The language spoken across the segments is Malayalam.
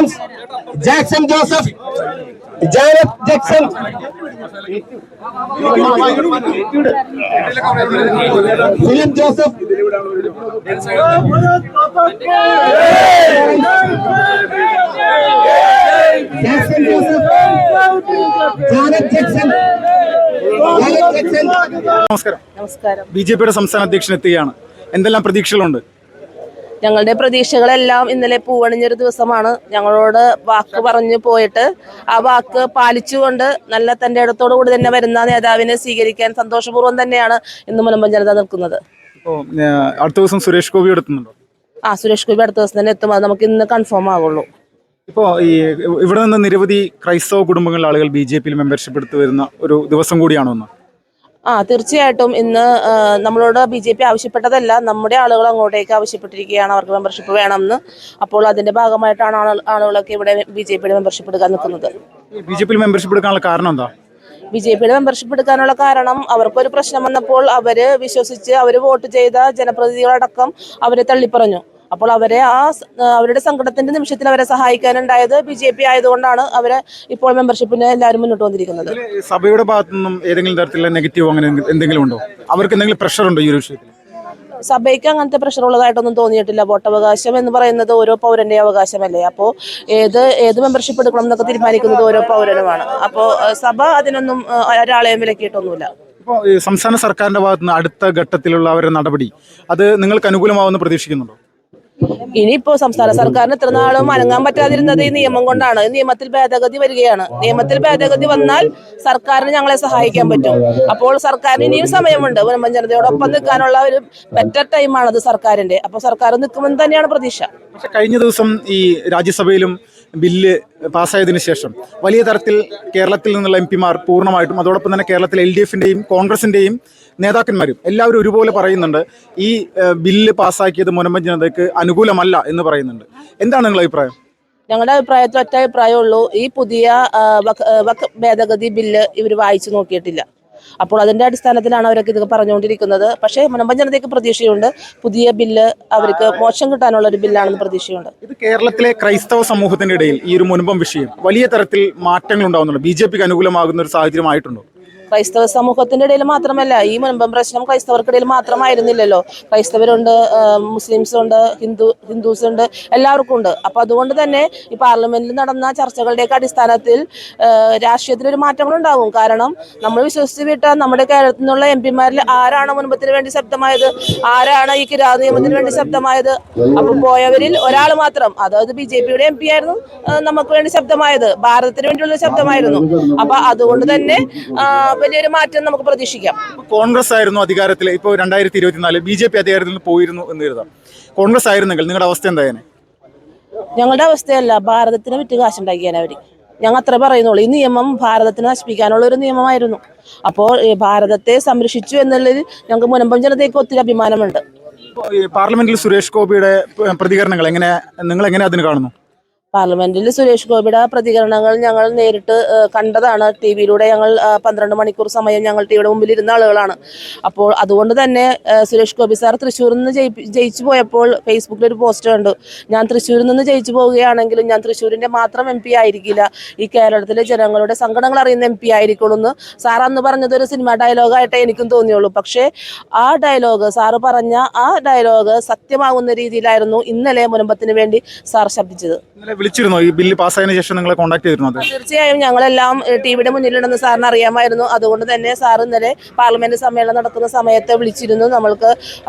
James, Jackson Joseph, Janet Jackson, Philip Joseph, Jackson Joseph, Janet Jackson, Janet Jackson. നമസ്കാരം. ബിജെപിയുടെ സംസ്ഥാന അധ്യക്ഷൻ എത്തുകയാണ്. എന്തെല്ലാം പ്രതീക്ഷകളുണ്ട്? ഞങ്ങളുടെ പ്രതീക്ഷകളെല്ലാം ഇന്നലെ പൂവണിഞ്ഞൊരു ദിവസമാണ്. ഞങ്ങളോട് വാക്ക് പറഞ്ഞു പോയിട്ട് ആ വാക്ക് പാലിച്ചുകൊണ്ട് നല്ല തന്റെ ഇടത്തോടു കൂടി തന്നെ വരുന്ന നേതാവിനെ സ്വീകരിക്കാൻ സന്തോഷപൂർവ്വം തന്നെയാണ് ഇന്ന് മുനമ്പം ജനത നിൽക്കുന്നത്. ഇപ്പോൾ അടുത്ത ദിവസം സുരേഷ് ഗോപി എത്തുന്നുണ്ടോ? സുരേഷ് ഗോപി അടുത്ത ദിവസം തന്നെ എത്തും. അത് നമുക്ക് ഇന്ന് കൺഫേം ആവുള്ളൂ. ഇപ്പോൾ ഇവിടെ നിന്ന് നിരവധി ക്രൈസ്തവ കുടുംബങ്ങളിലെ ആളുകൾ ബിജെപിയിൽ മെമ്പർഷിപ്പ് എടുത്തു വരുന്ന ഒരു ദിവസം കൂടിയാണോ ഇന്ന്? തീർച്ചയായിട്ടും ഇന്ന് നമ്മളോട് ബിജെപി ആവശ്യപ്പെട്ടതല്ല, നമ്മുടെ ആളുകൾ അങ്ങോട്ടേക്ക് ആവശ്യപ്പെട്ടിരിക്കുകയാണ് അവർക്ക് മെമ്പർഷിപ്പ് വേണമെന്ന്. അപ്പോൾ അതിന്റെ ഭാഗമായിട്ടാണ് ആളുകളൊക്കെ ഇവിടെ ബിജെപിയുടെ മെമ്പർഷിപ്പ് എടുക്കാൻ നിൽക്കുന്നത്. ബിജെപിയിൽ മെമ്പർഷിപ്പ് എടുക്കാനുള്ള കാരണം എന്താ? ബിജെപിയുടെ മെമ്പർഷിപ്പ് എടുക്കാനുള്ള കാരണം അവർക്കൊരു പ്രശ്നം വന്നപ്പോൾ അവര് വിശ്വസിച്ച് അവര് വോട്ട് ചെയ്ത ജനപ്രതിനിധികളടക്കം അവരെ തള്ളിപ്പറഞ്ഞു. അപ്പോൾ അവരെ അവരുടെ സങ്കടത്തിന്റെ നിമിഷത്തിൽ അവരെ സഹായിക്കാനുണ്ടായത് ബിജെപി ആയതുകൊണ്ടാണ് അവരെ ഇപ്പോൾ മെമ്പർഷിപ്പിന് എല്ലാവരും മുന്നോട്ട് വന്നിരിക്കുന്നത്. സഭയുടെ ഭാഗത്തു നിന്നും ഏതെങ്കിലും തരത്തിലുള്ള നെഗറ്റീവ് അങ്ങനെ എന്തെങ്കിലും ഉണ്ടോ? അവർക്ക് എന്തെങ്കിലും പ്രഷർ ഉണ്ടോ ഈ ഒരു വിഷയത്തിൽ? സഭയ്ക്ക് അങ്ങനത്തെ പ്രഷർ ഉള്ളതായിട്ടൊന്നും തോന്നിയിട്ടില്ല. വോട്ടവകാശം എന്ന് പറയുന്നത് ഓരോ പൗരന്റെ അവകാശമല്ലേ. അപ്പോൾ ഏത് മെമ്പർഷിപ്പ് എടുക്കണം എന്നൊക്കെ തീരുമാനിക്കുന്നത് ഓരോ പൗരനുമാണ്. അപ്പോൾ സഭ അതിനൊന്നും ഒരാളെയും വിലക്കിയിട്ടൊന്നുമില്ല. ഇപ്പോൾ സംസ്ഥാന സർക്കാരിന്റെ ഭാഗത്തു നിന്ന് അടുത്ത ഘട്ടത്തിലുള്ള അവരുടെ നടപടി അത് നിങ്ങൾക്ക് അനുകൂലമാവുമെന്ന് പ്രതീക്ഷിക്കുന്നുണ്ടോ? ഇനിയിപ്പോ സംസ്ഥാന സർക്കാരിന് ഇത്ര നാളും അനങ്ങാൻ പറ്റാതിരുന്നത് ഈ നിയമം കൊണ്ടാണ്. നിയമത്തിൽ ഭേദഗതി വരികയാണ്. നിയമത്തിൽ ഭേദഗതി വന്നാൽ സർക്കാരിന് ഞങ്ങളെ സഹായിക്കാൻ പറ്റും. അപ്പോൾ സർക്കാരിന് ഇനിയും സമയമുണ്ട്. മുനമ്പം ജനതയോടൊപ്പം നിൽക്കാനുള്ള ഒരു ബെറ്റർ ടൈമാണത് സർക്കാരിന്റെ. അപ്പോൾ സർക്കാർ നിൽക്കുമെന്ന് തന്നെയാണ് പ്രതീക്ഷ. പക്ഷെ കഴിഞ്ഞ ദിവസം ഈ രാജ്യസഭയിലും ബില്ല് പാസ്സായതിനു ശേഷം വലിയ തരത്തിൽ കേരളത്തിൽ നിന്നുള്ള എംപിമാർ പൂർണ്ണമായിട്ടും അതോടൊപ്പം തന്നെ കേരളത്തിലെ LDFന്റെയും കോൺഗ്രസിന്റെയും നേതാക്കന്മാരും എല്ലാവരും ഒരുപോലെ പറയുന്നുണ്ട് ഈ ബില്ല് പാസ്സാക്കിയത് മുനമ്പം ജനതയ്ക്ക് അനുകൂലമല്ല എന്ന് പറയുന്നുണ്ട്. എന്താണ് നിങ്ങളുടെ അഭിപ്രായം? ഞങ്ങളുടെ അഭിപ്രായത്തിൽ ഒറ്റ അഭിപ്രായമുള്ളൂ, ഈ പുതിയ ഭേദഗതി ബില്ല് ഇവർ വായിച്ചു നോക്കിയിട്ടില്ല. അപ്പോൾ അതിന്റെ അടിസ്ഥാനത്തിലാണ് അവരൊക്കെ ഇതൊക്കെ പറഞ്ഞുകൊണ്ടിരിക്കുന്നത്. പക്ഷേ മുനമ്പം ജനതയ്ക്ക് പ്രതീക്ഷയുണ്ട്. പുതിയ ബില്ല് അവർക്ക് മോശം കിട്ടാനുള്ള ഒരു ബില്ലാണെന്ന് പ്രതീക്ഷയുണ്ട്. ഇത് കേരളത്തിലെ ക്രൈസ്തവ സമൂഹത്തിന്റെ ഇടയിൽ ഈ ഒരു മുനമ്പം വിഷയം വലിയ തരത്തിൽ മാറ്റങ്ങൾ ഉണ്ടാവുന്നുണ്ട്. ബിജെപിക്ക് അനുകൂലമാകുന്ന ഒരു സാഹചര്യമായിട്ടുണ്ടോ? ക്രൈസ്തവ സമൂഹത്തിന്റെ ഇടയിൽ മാത്രമല്ല, ഈ മുനമ്പം പ്രശ്നം ക്രൈസ്തവർക്കിടയിൽ മാത്രമായിരുന്നില്ലല്ലോ. ക്രൈസ്തവരുണ്ട്, മുസ്ലിംസ് ഉണ്ട്, ഹിന്ദുസ് ഉണ്ട്, എല്ലാവർക്കും ഉണ്ട്. അപ്പൊ അതുകൊണ്ട് തന്നെ ഈ പാർലമെന്റിൽ നടന്ന ചർച്ചകളുടെയൊക്കെ അടിസ്ഥാനത്തിൽ രാഷ്ട്രീയത്തിലൊരു മാറ്റങ്ങളുണ്ടാവും. കാരണം നമ്മൾ വിശ്വസിച്ച് വിട്ട നമ്മുടെ കേരളത്തിൽ നിന്നുള്ള എംപിമാരിൽ ആരാണ് മുനമ്പത്തിന് വേണ്ടി ശബ്ദമായത്, ആരാണ് ഈ കിരാത നിയമത്തിന് വേണ്ടി ശബ്ദമായത്? അപ്പൊ പോയവരിൽ ഒരാൾ മാത്രം, അതായത് ബിജെപിയുടെ MP ആയിരുന്നു നമുക്ക് വേണ്ടി ശബ്ദമായത്, ഭാരതത്തിന് വേണ്ടിയുള്ള ശബ്ദമായിരുന്നു. അപ്പൊ അതുകൊണ്ട് തന്നെ വലിയൊരു മാറ്റം നമുക്ക് പ്രതീക്ഷിക്കാം. കോൺഗ്രസ് ആയിരുന്നു അധികാരത്തിൽ, ഇപ്പോൾ 2024 ബിജെപി അധികാരത്തിൽ നിന്ന് പോയിരുന്നു എന്ന് കരുതാം. കോൺഗ്രസ് ആയിരുന്നെങ്കിൽ നിങ്ങളുടെ അവസ്ഥ എന്തായാലും? ഞങ്ങളുടെ അവസ്ഥയല്ല, ഭാരതത്തിന് വിറ്റ് കാശുണ്ടാക്കിയാൽ അവര്. ഞങ്ങൾ അത്ര പറയുന്നുള്ളൂ. ഈ നിയമം ഭാരതത്തിന് നശിപ്പിക്കാനുള്ള ഒരു നിയമമായിരുന്നു. അപ്പോൾ ഭാരതത്തെ സംരക്ഷിച്ചു എന്നുള്ളതിൽ ഞങ്ങൾക്ക് മുനമ്പം ജനതയ്ക്ക് ഒത്തിരി അഭിമാനമുണ്ട്. പാർലമെന്റിൽ സുരേഷ് ഗോപിയുടെ പ്രതികരണങ്ങൾ നിങ്ങൾ എങ്ങനെ അതിന് കാണുന്നു? പാർലമെന്റിൽ സുരേഷ് ഗോപിയുടെ പ്രതികരണങ്ങൾ ഞങ്ങൾ നേരിട്ട് കണ്ടതാണ്. TV-യിലൂടെ ഞങ്ങൾ 12 മണിക്കൂർ സമയം ഞങ്ങൾ TV-യുടെ മുമ്പിൽ ഇരുന്ന ആളുകളാണ്. അപ്പോൾ അതുകൊണ്ട് തന്നെ സുരേഷ് ഗോപി സാർ തൃശ്ശൂരിൽ നിന്ന് ജയിച്ചു പോയപ്പോൾ ഫേസ്ബുക്കിൽ ഒരു പോസ്റ്റ് കണ്ടു, ഞാൻ തൃശ്ശൂരിൽ നിന്ന് ജയിച്ചു പോവുകയാണെങ്കിലും ഞാൻ തൃശ്ശൂരിന്റെ മാത്രം MP ആയിരിക്കില്ല, ഈ കേരളത്തിലെ ജനങ്ങളുടെ സങ്കടങ്ങൾ അറിയുന്ന MP ആയിരിക്കുള്ളൂ എന്ന് സാർ അന്ന് പറഞ്ഞത് ഒരു സിനിമ ഡയലോഗായിട്ടേ എനിക്കും തോന്നിയുള്ളൂ. പക്ഷേ ആ ഡയലോഗ്, സാറ് പറഞ്ഞ ആ ഡയലോഗ് സത്യമാകുന്ന രീതിയിലായിരുന്നു ഇന്നലെ മുനമ്പത്തിന് വേണ്ടി സാർ ശബ്ദിച്ചത്. വിളിച്ചിരുന്നോ ഈ ബില്ല് പാസ്സായതിനു ശേഷം നിങ്ങളെ കോൺടാക്ട് ചെയ്തിരുന്നോ? തീർച്ചയായും ഞങ്ങളെല്ലാം TV-യുടെ മുന്നിലുണ്ടെന്ന് സാറിന് അറിയാമായിരുന്നു. അതുകൊണ്ട് തന്നെ സാർ ഇന്നലെ പാർലമെന്റ് സമ്മേളനം നടക്കുന്ന സമയത്ത് വിളിച്ചിരുന്നു. നമ്മൾക്ക്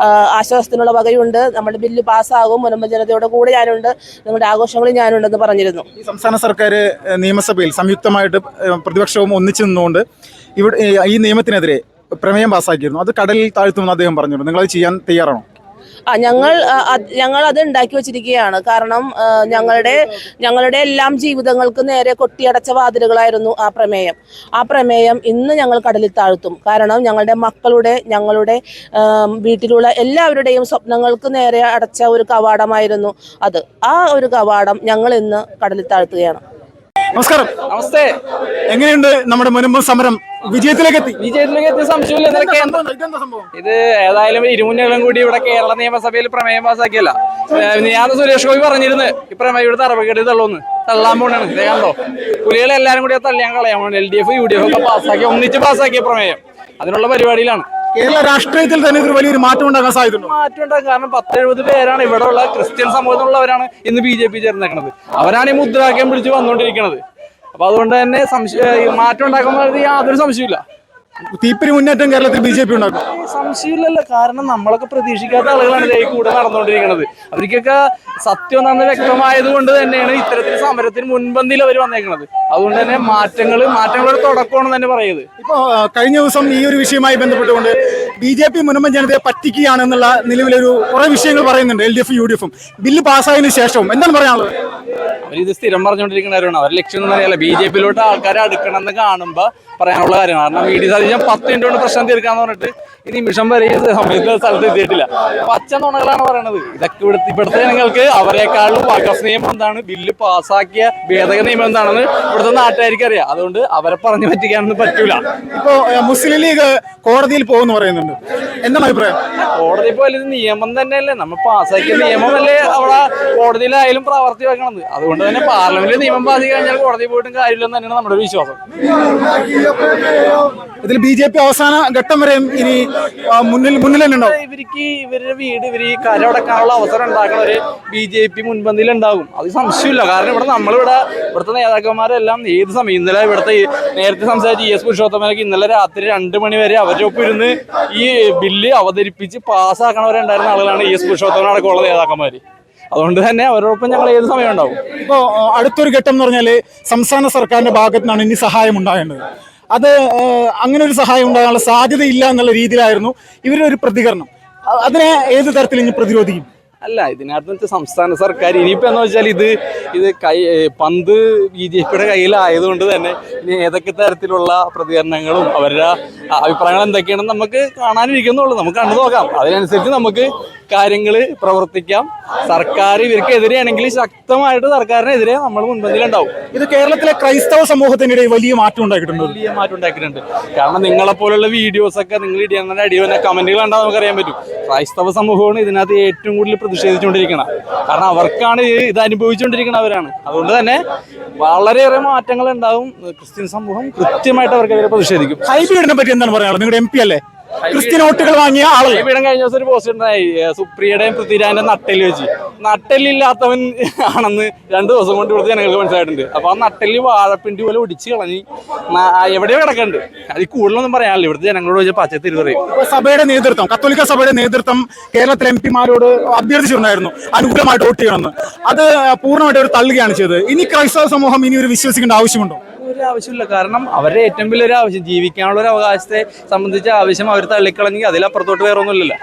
ആശ്വാസത്തിനുള്ള വകയുണ്ട്, നമ്മുടെ ബില്ല് പാസ്സാകും, മുനമ്പം ജനതയുടെ കൂടെ ഞാനുണ്ട്, നിങ്ങളുടെ ആഘോഷങ്ങളിൽ ഞാനുണ്ടെന്ന് പറഞ്ഞിരുന്നു. ഈ സംസ്ഥാന സർക്കാർ നിയമസഭയിൽ സംയുക്തമായിട്ട് പ്രതിപക്ഷവും ഒന്നിച്ചു നിന്നുകൊണ്ട് ഇവിടെ ഈ നിയമത്തിനെതിരെ പ്രമേയം പാസ്സാക്കിയിരുന്നു. അത് കടലിൽ താഴ്ത്തുമെന്ന് അദ്ദേഹം പറഞ്ഞിരുന്നു. നിങ്ങളത് ചെയ്യാൻ തയ്യാറാണോ? ഞങ്ങൾ അത് ഉണ്ടാക്കി വെച്ചിരിക്കുകയാണ്. കാരണം ഞങ്ങളുടെ എല്ലാം ജീവിതങ്ങൾക്ക് നേരെ കൊട്ടിയടച്ച വാതിലുകളായിരുന്നു ആ പ്രമേയം ഇന്ന് ഞങ്ങൾ കടലിൽ താഴ്ത്തും. കാരണം ഞങ്ങളുടെ മക്കളുടെ, ഞങ്ങളുടെ വീട്ടിലുള്ള എല്ലാവരുടെയും സ്വപ്നങ്ങൾക്ക് നേരെ അടച്ച ഒരു കവാടമായിരുന്നു അത്. ആ ഒരു കവാടം ഞങ്ങൾ ഇന്ന് കടലിൽ താഴ്ത്തുകയാണ്. നമസ്കാരം. നമസ്തേ. എങ്ങനെയുണ്ട് നമ്മുടെ മുൻപ് സമരം വിജയത്തിലേക്ക് എത്തി? സംശയമില്ല. ഇത് ഏതായാലും ഇരുമുന്നണികളും കൂടി ഇവിടെ കേരള നിയമസഭയിൽ പ്രമേയം പാസാക്കിയല്ല. ഞാൻ സുരേഷ് ഗോപി പറഞ്ഞിരുന്നു ഈ പ്രമേയം ഇവിടെ തറവക്കേട് തള്ളാൻ പോണാണ്. കണ്ടോ, പുലികളെ എല്ലാരും കൂടി തള്ളിയാൻ കളയാൻ പോണ LDF UDF ഒക്കെ ഒന്നിച്ച് പാസ്സാക്കിയ പ്രമേയം അതിനുള്ള പരിപാടിയിലാണ്. കേരള രാഷ്ട്രീയത്തിൽ തന്നെ ഇതൊരു വലിയൊരു മാറ്റം ഉണ്ടാക്കാൻ സാധ്യതയുണ്ട്. മാറ്റം ഉണ്ടാകും. കാരണം 10-70 പേരാണ് ഇവിടെ ഉള്ള ക്രിസ്ത്യൻ സമൂഹത്തിലുള്ളവരാണ് ഇന്ന് BJP ചേർന്നേക്കുന്നത്. അവരാണ് ഈ മുദ്രാവാക്യം പിടിച്ച് വന്നുകൊണ്ടിരിക്കുന്നത്. അപ്പൊ അതുകൊണ്ട് തന്നെ മാറ്റം ഉണ്ടാക്കുമ്പോൾ യാതൊരു സംശയമില്ല. തീപ്പൊരി മുന്നേറ്റം കേരളത്തിൽ BJP ഉണ്ടാക്കും. സംശയമില്ലല്ലോ. കാരണം നമ്മളൊക്കെ പ്രതീക്ഷിക്കാത്ത ആളുകളാണ് ഈ കൂടെ നടന്നുകൊണ്ടിരിക്കുന്നത്. അവർക്കൊക്കെ സത്യം എന്താണെന്ന് വ്യക്തമായത് കൊണ്ട് തന്നെയാണ് ഇത്തരത്തിൽ സമരത്തിന് മുൻപന്തിയിൽ അവർ വന്നേക്കുന്നത്. അതുകൊണ്ട് തന്നെ മാറ്റങ്ങളുടെ തുടക്കമാണെന്ന് തന്നെ പറയുന്നത്. ഇപ്പോ കഴിഞ്ഞ ദിവസം ഈ ഒരു വിഷയവുമായി ബന്ധപ്പെട്ടുകൊണ്ട് BJP മുൻപൻ ജനതയെ പറ്റിക്കുകയാണെന്നുള്ള നിലവിലൊരു കുറെ വിഷയങ്ങൾ പറയുന്നുണ്ട്. LDF UDF ബില്ല് പാസ്സായതിനു ശേഷവും എന്താണ് പറയാനുള്ളത്? അവരിത് സ്ഥിരം പറഞ്ഞുകൊണ്ടിരിക്കുന്നവരാണ്. അവരുടെ ലക്ഷ്യം എന്ന് അറിയാലോ BJP-യിലോട്ട് ആൾക്കാരെ അടുക്കണമെന്ന് കാണുമ്പോൾ പറയാനുള്ള കാര്യമാണ്. കാരണം VD സതീശൻ 10 മിനിറ്റ് കൊണ്ട് പ്രശ്നം തീർക്കാന്ന് പറഞ്ഞിട്ട് ഈ നിമിഷം വരെ ഈ സമയത്ത് സ്ഥലത്ത് എത്തിയിട്ടില്ല. പച്ച നുണകളാണ് പറയണത്. ഇതൊക്കെ ഇവിടുത്തെ ജനങ്ങൾക്ക് അവരെക്കാളും വഖഫ് നിയമം എന്താണ്, ബില്ല് പാസ്സാക്കിയ ഭേദഗതി നിയമം എന്താണെന്ന് ഇവിടുത്തെ നാട്ടുകാർക്ക് അറിയാം. അതുകൊണ്ട് അവരെ പറഞ്ഞു പറ്റിക്കാനൊന്നും പറ്റൂല. ഇപ്പോ മുസ്ലിം ലീഗ് കോടതിയിൽ പോകുമെന്ന് പറയുന്നുണ്ട്. എന്താണ് അഭിപ്രായം? കോടതി പോലെ ഇത് നിയമം തന്നെയല്ലേ, നമ്മൾ പാസ്സാക്കിയ നിയമമല്ലേ അവിടെ കോടതിയിലായാലും പ്രാവർത്തികമാക്കണത്. അതുകൊണ്ട് തന്നെ പാർലമെന്റിൽ നിയമം പാസ് കഴിഞ്ഞാൽ കോടതിയിൽ പോയിട്ടും കാര്യമില്ലെന്ന് തന്നെയാണ് നമ്മുടെ ഒരു വിശ്വാസം. ഇതിൽ BJP അവസാന ഘട്ടം വരെ ഇനി മുന്നിൽ തന്നെ ഉണ്ടാവും. ഇവരുടെ വീട് ഈ കരടക്കാനുള്ള അവസരം ഉണ്ടാക്കുന്ന ഒരു BJP മുൻപന്തിയിൽ ഉണ്ടാകും. അത് സംശയമില്ല. കാരണം ഇവിടുത്തെ നേതാക്കന്മാരെല്ലാം ഏത് സമയം ഇന്നലെ നേരത്തെ സംസാരിച്ച ES പുരുഷോത്തമനൊക്കെ ഇന്നലെ രാത്രി 2 മണി വരെ അവരുടെ ഒപ്പം ഇരുന്ന് ഈ ബില്ല് അവതരിപ്പിച്ച് പാസ്സാക്കണവരുണ്ടായിരുന്ന ആളുകളാണ് ES പുരുഷോത്തമൻ അടക്കമുള്ള നേതാക്കന്മാര്. അതുകൊണ്ട് തന്നെ അവരോടൊപ്പം ഞങ്ങൾ ഏത് സമയം ഉണ്ടാവും. ഇപ്പോൾ അടുത്തൊരു ഘട്ടം എന്ന് പറഞ്ഞാൽ സംസ്ഥാന സർക്കാരിന്റെ ഭാഗത്തു നിന്നാണ് ഇനി സഹായം ഉണ്ടാകേണ്ടത്. അത് അങ്ങനെ ഒരു സഹായം ഉണ്ടാകാനുള്ള സാധ്യതയില്ല എന്നുള്ള രീതിയിലായിരുന്നു ഇവരുടെ ഒരു പ്രതികരണം. അതിനെ ഏത് തരത്തിൽ ഇനി പ്രതിരോധിക്കും? അല്ല, ഇതിനകത്ത് സംസ്ഥാന സർക്കാർ ഇനിയിപ്പോൾ എന്ന് വെച്ചാൽ ഇത് പന്ത് BJP-യുടെ കയ്യിലായതുകൊണ്ട് തന്നെ ഇനി ഏതൊക്കെ തരത്തിലുള്ള പ്രതികരണങ്ങളും അവരുടെ അഭിപ്രായങ്ങൾ എന്തൊക്കെയാണെന്ന് നമുക്ക് കാണാനിരിക്കുന്നുള്ളൂ. നമുക്ക് കണ്ടു നോക്കാം. അതിനനുസരിച്ച് നമുക്ക് കാര്യങ്ങൾ പ്രവർത്തിക്കാം. സർക്കാർ ഇവർക്കെതിരെയാണെങ്കിൽ ശക്തമായിട്ട് സർക്കാരിനെതിരെ നമ്മൾ മുൻപന്തിയിലുണ്ടാവും. ഇത് കേരളത്തിലെ ക്രൈസ്തവ സമൂഹത്തിനിടയിൽ വലിയ മാറ്റം ഉണ്ടാക്കിയിട്ടുണ്ട്. കാരണം നിങ്ങളെപ്പോലുള്ള വീഡിയോസൊക്കെ നിങ്ങൾ ഇടിയുന്ന അടിയുന്ന കമന്റുകൾ കണ്ടാൽ നമുക്കറിയാൻ പറ്റും. ക്രൈസ്തവ സമൂഹമാണ് ഇതിനകത്ത് ഏറ്റവും കൂടുതൽ പ്രതിഷേധിച്ചുകൊണ്ടിരിക്കണം. കാരണം അവർക്കാണ് ഇത് അനുഭവിച്ചുകൊണ്ടിരിക്കുന്നവരാണ്. അതുകൊണ്ട് തന്നെ വളരെയേറെ മാറ്റങ്ങൾ ഉണ്ടാവും. ക്രിസ്ത്യൻ സമൂഹം കൃത്യമായിട്ട് അവർക്കെതിരെ പ്രതിഷേധിക്കും. ഹൈബ്രിഡിനെ പറ്റി എന്താണ് പറയാനുള്ളത്? നിങ്ങളുടെ MP അല്ലേ, ക്രിസ്ത്യൻ വോട്ടുകൾ വാങ്ങിയ ആളുകൾ. ഇവിടെ കഴിഞ്ഞ ദിവസം ഒരു പോസ്റ്റ് ഉണ്ടായി, സുപ്രിയയുടെയും പൃഥ്വിരാജിന്റെ നട്ടെല്ല് വെച്ച്. നട്ടെല്ലില്ലാത്തവൻ ആണെന്ന് 2 ദിവസം കൊണ്ട് ഇവിടുത്തെ ജനങ്ങൾക്ക് മനസ്സിലായിട്ടുണ്ട്. അപ്പൊ ആ നട്ടെല്ല് വാഴപ്പിണ്ടി പോലെ ഒടിച്ച് കളഞ്ഞ് എവിടെയോ കിടക്കുന്നുണ്ട്. അതിൽ കൂടുതലൊന്നും പറയാനില്ല. ഇവിടുത്തെ ജനങ്ങളോട് വെച്ചാൽ പച്ചത്തിരി പറയും. സഭയുടെ നേതൃത്വം, കത്തോലിക്ക സഭയുടെ നേതൃത്വം കേരളത്തിലെ MP-മാരോട് അഭ്യർത്ഥിച്ചിട്ടുണ്ടായിരുന്നു അനുകൂലമായിട്ട് വോട്ട് ചെയ്യണമെന്ന്. അത് പൂർണ്ണമായിട്ട് അവർ തള്ളുകയാണ് ചെയ്തത്. ഇനി ക്രൈസ്തവ സമൂഹം ഇനി ഒരു വിശ്വസിക്കേണ്ട ആവശ്യമുണ്ടോ? ഒരു ആവശ്യമില്ല. കാരണം അവരുടെ ഏറ്റവും വലിയൊരു ആവശ്യം, ജീവിക്കാനുള്ള ഒരു അവകാശത്തെ സംബന്ധിച്ച ആവശ്യം അവർ തള്ളിക്കളഞ്ഞെങ്കിൽ അതിലപ്പുറത്തോട്ട് വേറെ ഒന്നുമില്ലല്ലോ.